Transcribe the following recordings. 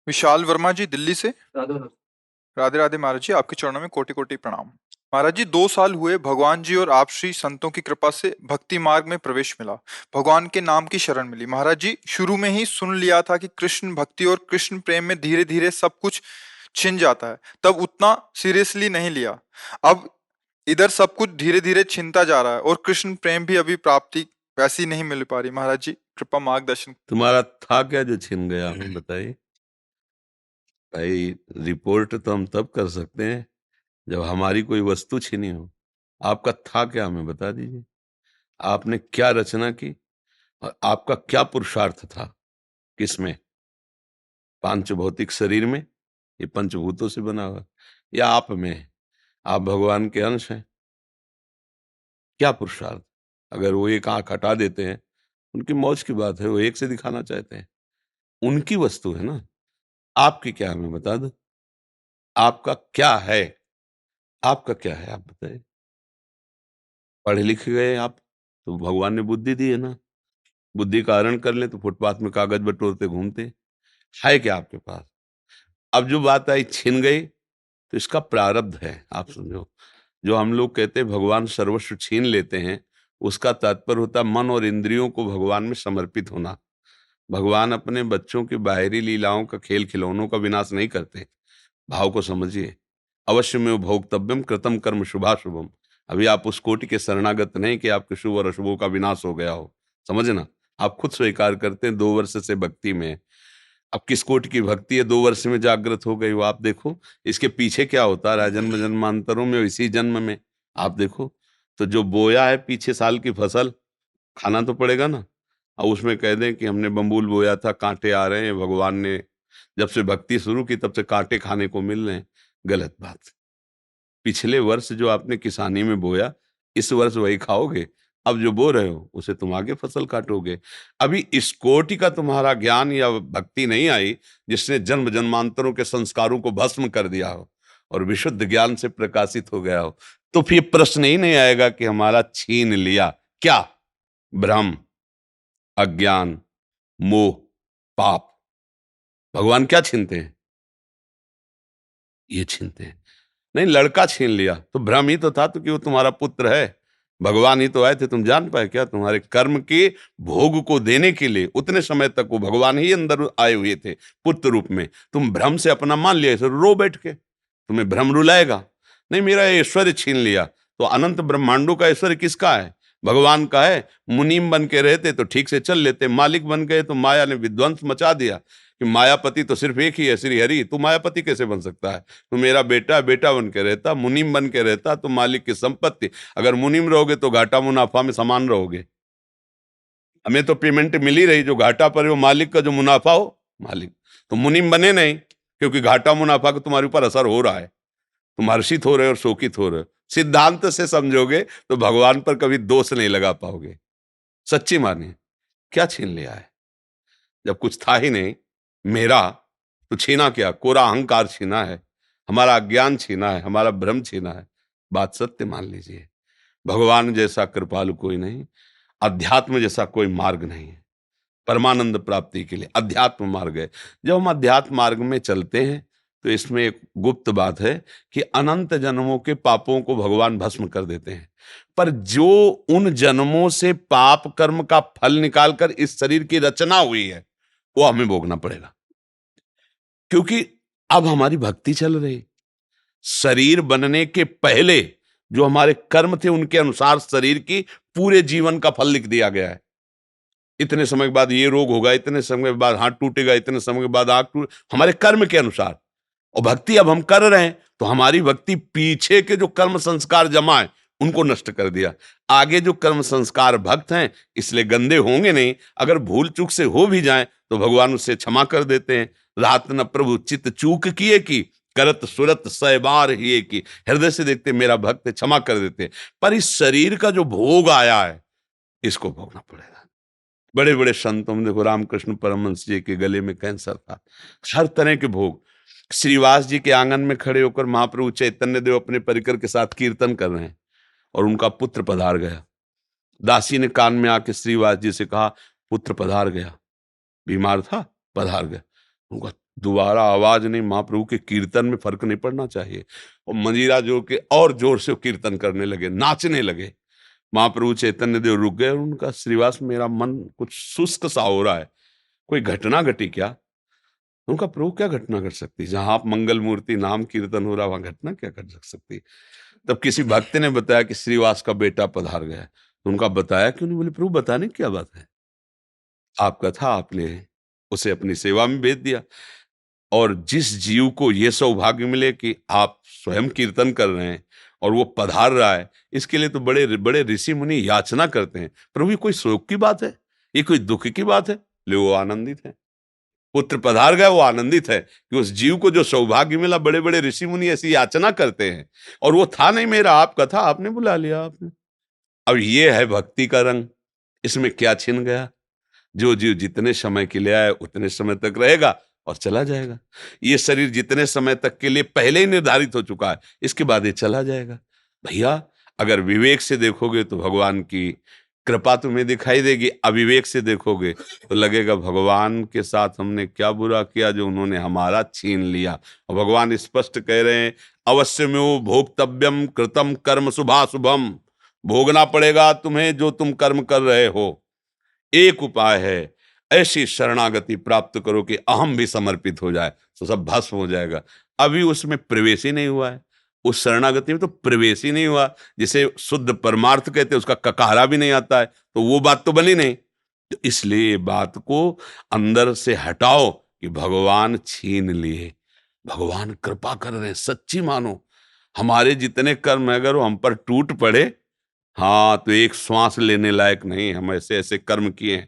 विशाल वर्मा जी दिल्ली से। राधे राधे। राधे राधे महाराज जी, आपके चरणों में कोटि कोटि प्रणाम। महाराज जी, 2 साल हुए भगवान जी और आप श्री संतों की कृपा से भक्ति मार्ग में प्रवेश मिला। भगवान के नाम की शरण मिली। महाराज जी, शुरू में ही सुन लिया था कि कृष्ण भक्ति और कृष्ण प्रेम में धीरे धीरे सब कुछ छिन जाता है, तब उतना सीरियसली नहीं लिया। अब इधर सब कुछ धीरे धीरे छिनता जा रहा है और कृष्ण प्रेम भी अभी प्राप्ति वैसी नहीं मिल पा रही। महाराज जी, कृपा मार्गदर्शन। तुम्हारा था क्या जो छिन गया, हमें बताइए भाई। रिपोर्ट तो हम तब कर सकते हैं जब हमारी कोई वस्तु छिनी हो। आपका था क्या, हमें बता दीजिए। आपने क्या रचना की और आपका क्या पुरुषार्थ था? किसमें? पांच भौतिक शरीर में, ये पंचभूतों से बना हुआ, या आप में है? आप भगवान के अंश हैं। क्या पुरुषार्थ? अगर वो एक आंख हटा देते हैं, उनकी मौज की बात है, वो एक से दिखाना चाहते हैं, उनकी वस्तु है ना। आपकी क्या, हमें बता दो। आपका क्या है? आपका क्या है, आप बताइए। पढ़े लिखे गए आप तो भगवान ने बुद्धि दी है ना। बुद्धि का हरण कर ले तो फुटपाथ में कागज बटोरते घूमते। है क्या आपके पास? अब जो बात आई छिन गई, तो इसका प्रारब्ध है, आप समझो। जो हम लोग कहते हैं भगवान सर्वस्व छीन लेते हैं, उसका तात्पर्य होता है मन और इंद्रियों को भगवान में समर्पित होना। भगवान अपने बच्चों की बाहरी लीलाओं का, खेल खिलौनों का विनाश नहीं करते। भाव को समझिए। अवश्य में भोक्तव्यम कृतम कर्म शुभाशुभम। अभी आप उस कोटि के शरणागत नहीं कि आपके शुभ और अशुभों का विनाश हो गया हो, समझना। आप खुद स्वीकार करते हैं 2 वर्ष से भक्ति में। अब किस कोटि की भक्ति है 2 वर्ष में जागृत हो गई वो, आप देखो। इसके पीछे क्या होता रहा जन्म जन्मांतरों में, इसी जन्म में आप देखो। तो जो बोया है पीछे साल की फसल, खाना तो पड़ेगा ना। और उसमें कह दें कि हमने बम्बूल बोया था, कांटे आ रहे हैं, भगवान ने जब से भक्ति शुरू की तब से कांटे खाने को मिल रहे हैं। गलत बात। पिछले वर्ष जो आपने किसानी में बोया, इस वर्ष वही खाओगे। अब जो बो रहे हो उसे तुम आगे फसल काटोगे। अभी इस कोटि का तुम्हारा ज्ञान या भक्ति नहीं आई जिसने जन्म जन्मांतरों के संस्कारों को भस्म कर दिया हो और विशुद्ध ज्ञान से प्रकाशित हो गया हो, तो फिर प्रश्न ही नहीं आएगा कि हमारा छीन लिया क्या। भ्रम, अज्ञान, मोह, पाप। भगवान क्या छीनते हैं? ये छीनते हैं। नहीं, लड़का छीन लिया तो भ्रम ही तो था, तो कि वो तुम्हारा पुत्र है। भगवान ही तो आए थे, तुम जान पाए क्या? तुम्हारे कर्म के भोग को देने के लिए उतने समय तक वो भगवान ही अंदर आए हुए थे पुत्र रूप में। तुम भ्रम से अपना मान लिया, इसे रो बैठ के। तुम्हें भ्रम रुलाएगा नहीं। मेरा ऐश्वर्य छीन लिया, तो अनंत ब्रह्मांडों का ऐश्वर्य किसका है? भगवान का है। मुनीम बन के रहते तो ठीक से चल लेते, मालिक बन गए तो माया ने विध्वंस मचा दिया कि मायापति तो सिर्फ एक ही है, श्री हरि। तू मायापति कैसे बन सकता है? तो मेरा बेटा बेटा बन के रहता, मुनीम बन के रहता, तो मालिक की संपत्ति। अगर मुनीम रहोगे तो घाटा मुनाफा में समान रहोगे। हमें तो पेमेंट मिल ही रही, जो घाटा पर वो मालिक का, जो मुनाफा हो मालिक। तो मुनीम बने नहीं, क्योंकि घाटा मुनाफा का तुम्हारे ऊपर असर हो रहा है। तुम हर्षित हो रहे हो और शोकित हो रहे हो। सिद्धांत से समझोगे तो भगवान पर कभी दोष नहीं लगा पाओगे। सच्ची मानिए। क्या छीन लिया है जब कुछ था ही नहीं मेरा? तो छीना क्या? कोरा अहंकार छीना है, हमारा अज्ञान छीना है, हमारा भ्रम छीना है। बात सत्य मान लीजिए। भगवान जैसा कृपालु कोई नहीं, अध्यात्म जैसा कोई मार्ग नहीं है। परमानंद प्राप्ति के लिए अध्यात्म मार्ग है। जब हम अध्यात्म मार्ग में चलते हैं तो इसमें एक गुप्त बात है कि अनंत जन्मों के पापों को भगवान भस्म कर देते हैं। पर जो उन जन्मों से पाप कर्म का फल निकालकर इस शरीर की रचना हुई है, वो हमें भोगना पड़ेगा। क्योंकि अब हमारी भक्ति चल रही। शरीर बनने के पहले जो हमारे कर्म थे, उनके अनुसार शरीर की पूरे जीवन का फल लिख दिया गया है। इतने समय के बाद ये रोग होगा, इतने समय के बाद हाथ टूटेगा, इतने समय के बाद आंख टूट, हमारे कर्म के अनुसार। और भक्ति अब हम कर रहे हैं तो हमारी भक्ति पीछे के जो कर्म संस्कार जमा है उनको नष्ट कर दिया। आगे जो कर्म संस्कार भक्त हैं इसलिए गंदे होंगे नहीं। अगर भूल चूक से हो भी जाएं तो भगवान उससे क्षमा कर देते हैं। रात न प्रभु चित्त चूक किए की, करत सुरत सै बार ही की। हृदय से देखते मेरा भक्त है, क्षमा कर देते हैं। पर इस शरीर का जो भोग आया है इसको भोगना पड़ेगा। बड़े बड़े संतों में देखो, रामकृष्ण परमहंस जी के गले में कैंसर था। हर तरह के भोग। श्रीवास जी के आंगन में खड़े होकर महाप्रभु चैतन्य देव अपने परिकर के साथ कीर्तन कर रहे हैं और उनका पुत्र पधार गया। दासी ने कान में आके श्रीवास जी से कहा, पुत्र पधार गया। बीमार था, पधार गया। उनका दोबारा आवाज नहीं, महाप्रभु के कीर्तन में फर्क नहीं पड़ना चाहिए। और मंजीरा जोड़ के और जोर से वो कीर्तन करने लगे, नाचने लगे। महाप्रभु चैतन्य देव रुक गए और उनका, श्रीवास मेरा मन कुछ सुस्त सा हो रहा है, कोई घटना घटी क्या? उनका, प्रभु क्या घटना घट सकती, जहां आप मंगल मूर्ति नाम कीर्तन हो रहा वहां घटना क्या घट सकती? तब किसी भक्त ने बताया कि श्रीवास का बेटा पधार गया। तो उनका बताया क्यों नहीं? बोले प्रभु बताने की क्या बात है, आपका था, आपने उसे अपनी सेवा में भेज दिया। और जिस जीव को ये सौभाग्य मिले कि आप स्वयं कीर्तन कर रहे हैं और वो पधार रहा है, इसके लिए तो बड़े बड़े ऋषि मुनि याचना करते हैं। प्रभु ये कोई शोक की बात है, ये कोई दुख की बात है? ले वो आनंदित है, पुत्र पधार गया, वो आनंदित है कि उस जीव को जो सौभाग्य मिला। बड़े बड़े ऋषि मुनि ऐसी याचना करते हैं, और वो था नहीं मेरा, आपका था, आपने बुला लिया आपने। अब ये है भक्ति का रंग, इसमें क्या छिन गया? जो जीव जितने समय के लिए आए उतने समय तक रहेगा और चला जाएगा। ये शरीर जितने समय तक के लिए पहले ही निर्धारित हो चुका है, इसके बाद ये चला जाएगा। भैया, अगर विवेक से देखोगे तो भगवान की कृपा तुम्हें दिखाई देगी, अविवेक से देखोगे तो लगेगा भगवान के साथ हमने क्या बुरा किया जो उन्होंने हमारा छीन लिया। और भगवान स्पष्ट कह रहे हैं, अवश्य में वो भोक्तव्यम कृतम कर्म शुभाशुभम, भोगना पड़ेगा तुम्हें जो तुम कर्म कर रहे हो। एक उपाय है, ऐसी शरणागति प्राप्त करो कि अहम भी समर्पित हो जाए, तो सब भस्म हो जाएगा। अभी उसमें प्रवेश ही नहीं हुआ है, उस शरणागति में तो प्रवेश ही नहीं हुआ। जिसे शुद्ध परमार्थ कहते हैं, उसका ककारा भी नहीं आता है, तो वो बात तो बनी नहीं। तो इसलिए बात को अंदर से हटाओ कि भगवान छीन लिए, भगवान कृपा कर रहे हैं, सच्ची मानो। हमारे जितने कर्म अगर वो हम पर टूट पड़े, हाँ, तो एक श्वास लेने लायक नहीं, हम ऐसे ऐसे कर्म किए हैं।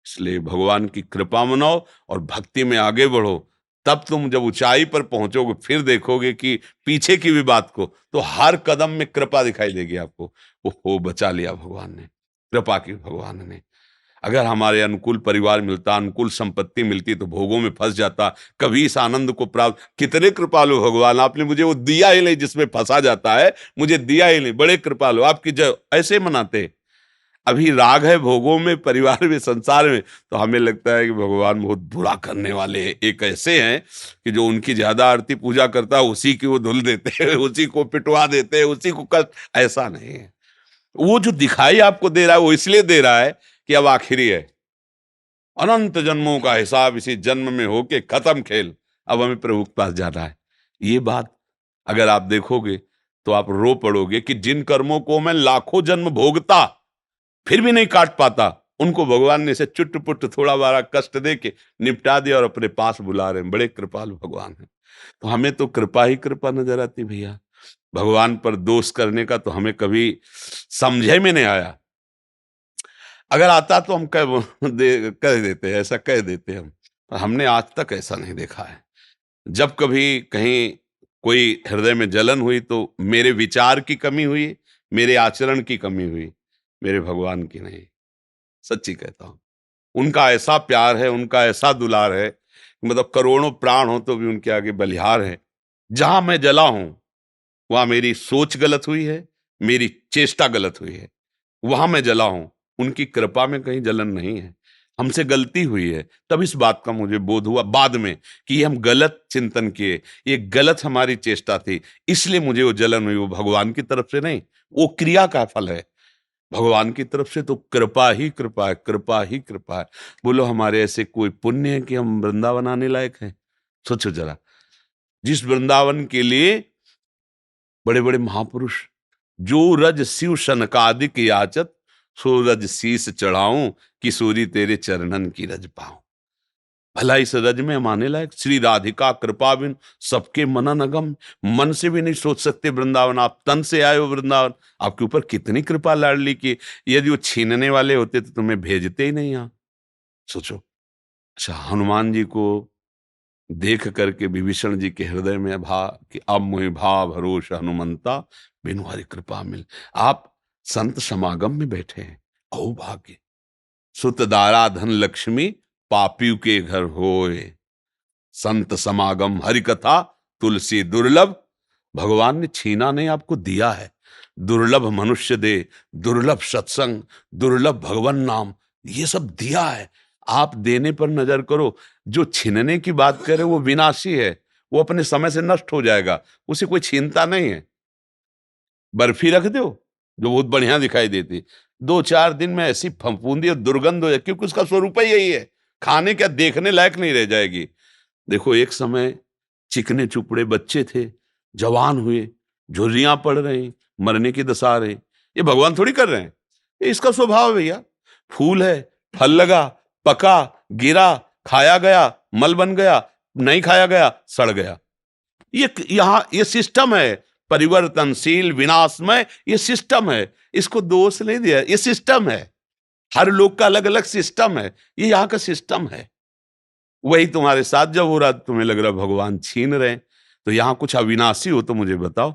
इसलिए भगवान की कृपा मनाओ और भक्ति में आगे बढ़ो। तब तुम जब ऊंचाई पर पहुंचोगे, फिर देखोगे कि पीछे की भी बात को, तो हर कदम में कृपा दिखाई देगी आपको। ओहो, बचा लिया भगवान ने, कृपा की भगवान ने। अगर हमारे अनुकूल परिवार मिलता, अनुकूल संपत्ति मिलती, तो भोगों में फंस जाता, कभी इस आनंद को प्राप्त। कितने कृपालु भगवान, आपने मुझे वो दिया ही नहीं जिसमें फंसा जाता है, मुझे दिया ही नहीं। बड़े कृपालु, आपकी जय। ऐसे मनाते। अभी राग है भोगों में, परिवार में, संसार में, तो हमें लगता है कि भगवान बहुत बुरा करने वाले हैं। एक ऐसे हैं कि जो उनकी ज्यादा आरती पूजा करता है उसी की वो धुल देते हैं, उसी को पिटवा देते हैं, उसी को कष्ट। ऐसा नहीं है। वो जो दिखाई आपको दे रहा है, वो इसलिए दे रहा है कि अब आखिरी है, अनंत जन्मों का हिसाब इसी जन्म में होके खत्म खेल, अब हमें प्रभु के पास जाना है। ये बात अगर आप देखोगे तो आप रो पड़ोगे कि जिन कर्मों को मैं लाखों जन्म भोगता फिर भी नहीं काट पाता, उनको भगवान ने इसे चुट पुट थोड़ा बारा कष्ट दे के निपटा दिया और अपने पास बुला रहे हैं। बड़े कृपालु भगवान हैं। तो हमें तो कृपा ही कृपा नजर आती भैया। भगवान पर दोष करने का तो हमें कभी समझे में नहीं आया। अगर आता तो हम कह देते हैं, ऐसा कह देते हैं हम, पर हमने आज तक ऐसा नहीं देखा है। जब कभी कहीं कोई हृदय में जलन हुई तो मेरे विचार की कमी हुई, मेरे आचरण की कमी हुई, मेरे भगवान की नहीं। सच्ची कहता हूं, उनका ऐसा प्यार है, उनका ऐसा दुलार है, मतलब करोड़ों प्राण हो तो भी उनके आगे बलिहार है। जहां मैं जला हूं वहां मेरी सोच गलत हुई है, मेरी चेष्टा गलत हुई है, वहां मैं जला हूं। उनकी कृपा में कहीं जलन नहीं है। हमसे गलती हुई है, तब इस बात का मुझे बोध हुआ बाद में कि ये हम गलत चिंतन किए, ये गलत हमारी चेष्टा थी, इसलिए मुझे वो जलन हुई। वो भगवान की तरफ से नहीं, वो क्रिया का फल है। भगवान की तरफ से तो कृपा ही कृपा है, कृपा ही कृपा है। बोलो हमारे ऐसे कोई पुण्य है कि हम वृंदावन आने लायक हैं? सोचो जरा, जिस वृंदावन के लिए बड़े बड़े महापुरुष, जो रज शिव सनकादिक याचत, सो रज शीस चढ़ाऊं, किशोरी तेरे चरणन की रज पाऊं। भला इस रज में हम आने लायक? श्री राधिका कृपा बिन सबके मनन अगम, मन से भी नहीं सोच सकते वृंदावन। आप तन से आए हो वृंदावन, आपके ऊपर कितनी कृपा लाडली की। यदि वो छीनने वाले होते तो तुम्हें भेजते ही नहीं यहाँ। सोचो। अच्छा, हनुमान जी को देख करके विभीषण जी के हृदय में भा कि अब मोहि भाव भरोस हनुमंता, बिनु हरि कृपा मिल। आप संत समागम में बैठे हैं, अहो भाग्य। सुत दारा धन लक्ष्मी, पापियों के घर होए, संत समागम हरि कथा, तुलसी दुर्लभ। भगवान ने छीना नहीं, आपको दिया है। दुर्लभ मनुष्य दे, दुर्लभ सत्संग, दुर्लभ भगवान नाम, ये सब दिया है। आप देने पर नजर करो। जो छीनने की बात करे वो विनाशी है, वो अपने समय से नष्ट हो जाएगा, उसे कोई छीनता नहीं है। बर्फी रख दो जो बहुत बढ़िया दिखाई देती, 2-4 दिन में ऐसी फफूंदी और दुर्गंध हो जाए, क्योंकि उसका स्वरूप ही यही है, खाने क्या देखने लायक नहीं रह जाएगी। देखो एक समय चिकने चुपड़े बच्चे थे, जवान हुए, झुर्रियां पड़ रही, मरने की दशा आ रही, ये भगवान थोड़ी कर रहे हैं, ये इसका स्वभाव है भैया। फूल है, फल लगा, पका, गिरा, खाया गया, मल बन गया, नहीं खाया गया, सड़ गया। ये यहां ये सिस्टम है, परिवर्तनशील, विनाशमय, ये सिस्टम है, इसको दोष नहीं दिया, ये सिस्टम है। हर लोग का अलग अलग सिस्टम है, ये यहाँ का सिस्टम है। वही तुम्हारे साथ जब हो रहा, तुम्हें लग रहा भगवान छीन रहे हैं, तो यहां कुछ अविनाशी हो तो मुझे बताओ,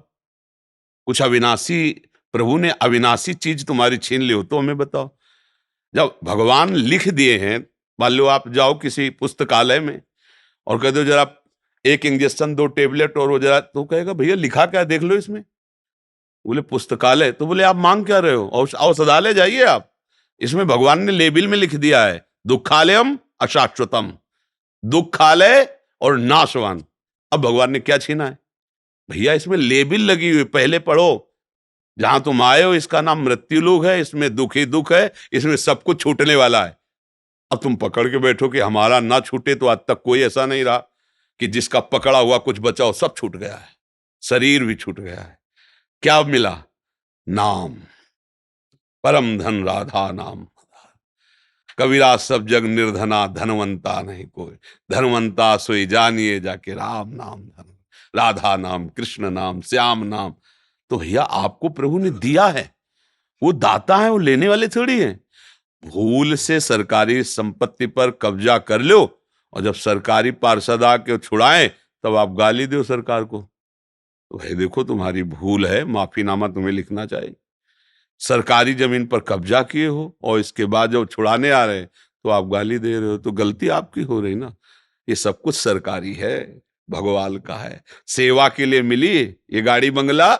कुछ अविनाशी, प्रभु ने अविनाशी चीज तुम्हारी छीन ली हो तो हमें बताओ। जब भगवान लिख दिए हैं, मान लो आप जाओ किसी पुस्तकालय में और कह दो जरा 1 इंजेक्शन 2 टेबलेट और वो जरा, तो कहेगा भैया लिखा क्या देख लो इसमें। बोले पुस्तकालय, तो बोले आप मांग क्या रहे हो, औषधालय जाइए आप, इसमें भगवान ने लेबिल में लिख दिया है दुखालयम अशाश्वतम, दुखालय और नाशवान। अब भगवान ने क्या छीना है भैया, इसमें लेबिल लगी हुई, पहले पढ़ो, जहां तुम आए हो इसका नाम मृत्यु लोक है, इसमें दुख ही दुख है, इसमें सब कुछ छूटने वाला है। अब तुम पकड़ के बैठो कि हमारा ना छूटे, तो आज तक कोई ऐसा नहीं रहा कि जिसका पकड़ा हुआ कुछ बचा हो, सब छूट गया है, शरीर भी छूट गया है। क्या मिला? नाम, परम धन राधा नाम। कबीरा सब जग निर्धना, धनवंता नहीं कोई, धनवंता सोई जानिए जाके राम नाम धन, राधा नाम, कृष्ण नाम, श्याम नाम। तो भैया आपको प्रभु ने दिया है, वो दाता है, वो लेने वाले थोड़ी हैं। भूल से सरकारी संपत्ति पर कब्जा कर लो और जब सरकारी पार्षद आके छुड़ाएं तब आप गाली दो सरकार को, तो भाई देखो तुम्हारी भूल है, माफीनामा तुम्हें लिखना चाहिए। सरकारी जमीन पर कब्जा किए हो और इसके बाद जब छुड़ाने आ रहे हैं तो आप गाली दे रहे हो, तो गलती आपकी हो रही ना। ये सब कुछ सरकारी है, भगवान का है, सेवा के लिए मिली ये गाड़ी बंगला,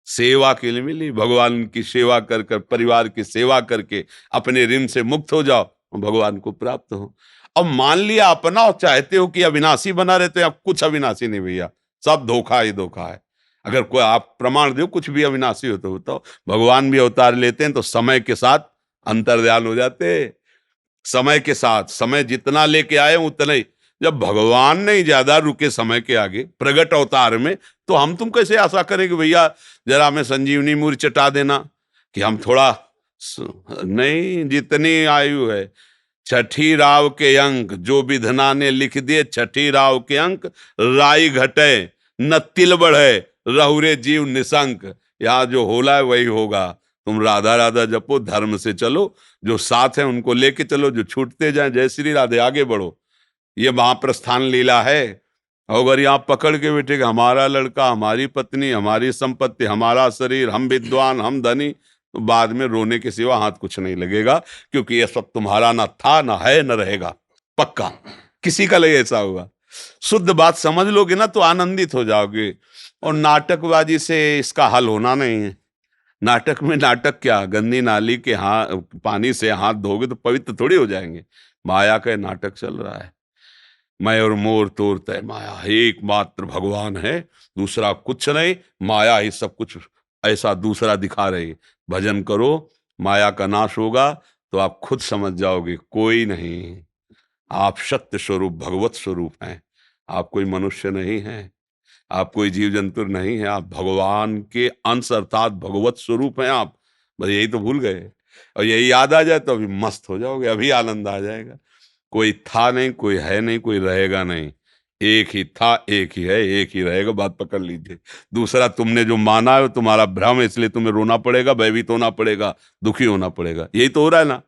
सेवा के लिए मिली। भगवान की सेवा कर कर, परिवार की सेवा करके अपने ऋण से मुक्त हो जाओ और भगवान को प्राप्त हो। अब मान लिया अपना और चाहते हो कि अविनाशी बना रहते हैं, अब कुछ अविनाशी नहीं भैया, सब धोखा ही धोखा है। अगर कोई आप प्रमाण दो कुछ भी अविनाशी हो तो बताओ। भगवान भी अवतार लेते हैं तो समय के साथ अंतर्ध्यान हो जाते, समय के साथ, समय जितना लेके आए उतना ही। जब भगवान नहीं ज्यादा रुके समय के आगे प्रगट अवतार में, तो हम तुम कैसे आशा करें कि भैया जरा हमें संजीवनी मूर्ति चटा देना, कि हम थोड़ा नहीं, जितनी आयु है, छठी राव के अंक जो विधना ने लिख दिए, छठी राव के अंक, राई घटे न तिल बढ़े, रहुरे जीव निशंक। यहाँ जो होला है वही होगा। तुम राधा राधा जपो, धर्म से चलो, जो साथ है उनको लेके चलो, जो छूटते जाए जय श्री राधे, आगे बढ़ो। ये महाप्रस्थान लीला है। अगर यहाँ पकड़ के बैठे हमारा लड़का, हमारी पत्नी, हमारी संपत्ति, हमारा शरीर, हम विद्वान, हम धनी, तो बाद में रोने के सिवा हाथ कुछ नहीं लगेगा, क्योंकि ये सब तुम्हारा ना था, ना है, न रहेगा, पक्का किसी का लगे ऐसा होगा। शुद्ध बात समझ लोगे ना तो आनंदित हो जाओगे। और नाटकबाजी से इसका हल होना नहीं है। नाटक में नाटक क्या, गंदी नाली के पानी से हाथ धोगे तो पवित्र थोड़ी हो जाएंगे। माया का नाटक चल रहा है। मैं और मोर तोर तय माया, एकमात्र भगवान है, दूसरा कुछ नहीं, माया ही सब कुछ ऐसा दूसरा दिखा रही। भजन करो, माया का नाश होगा तो आप खुद समझ जाओगे कोई नहीं, आप सत्य स्वरूप भगवत स्वरूप हैं। आप कोई मनुष्य नहीं हैं, आप कोई जीव जंतु नहीं है, आप भगवान के अंश अर्थात भगवत स्वरूप हैं आप। बस यही तो भूल गए, और यही याद आ जाए तो अभी मस्त हो जाओगे, अभी आनंद आ जाएगा। कोई था नहीं, कोई है नहीं, कोई रहेगा नहीं, एक ही था, एक ही है, एक ही रहेगा, बात पकड़ लीजिए। दूसरा तुमने जो माना है तुम्हारा भ्रम है, इसलिए तुम्हें रोना पड़ेगा, भयभीत होना पड़ेगा, दुखी होना पड़ेगा, यही तो हो रहा है ना।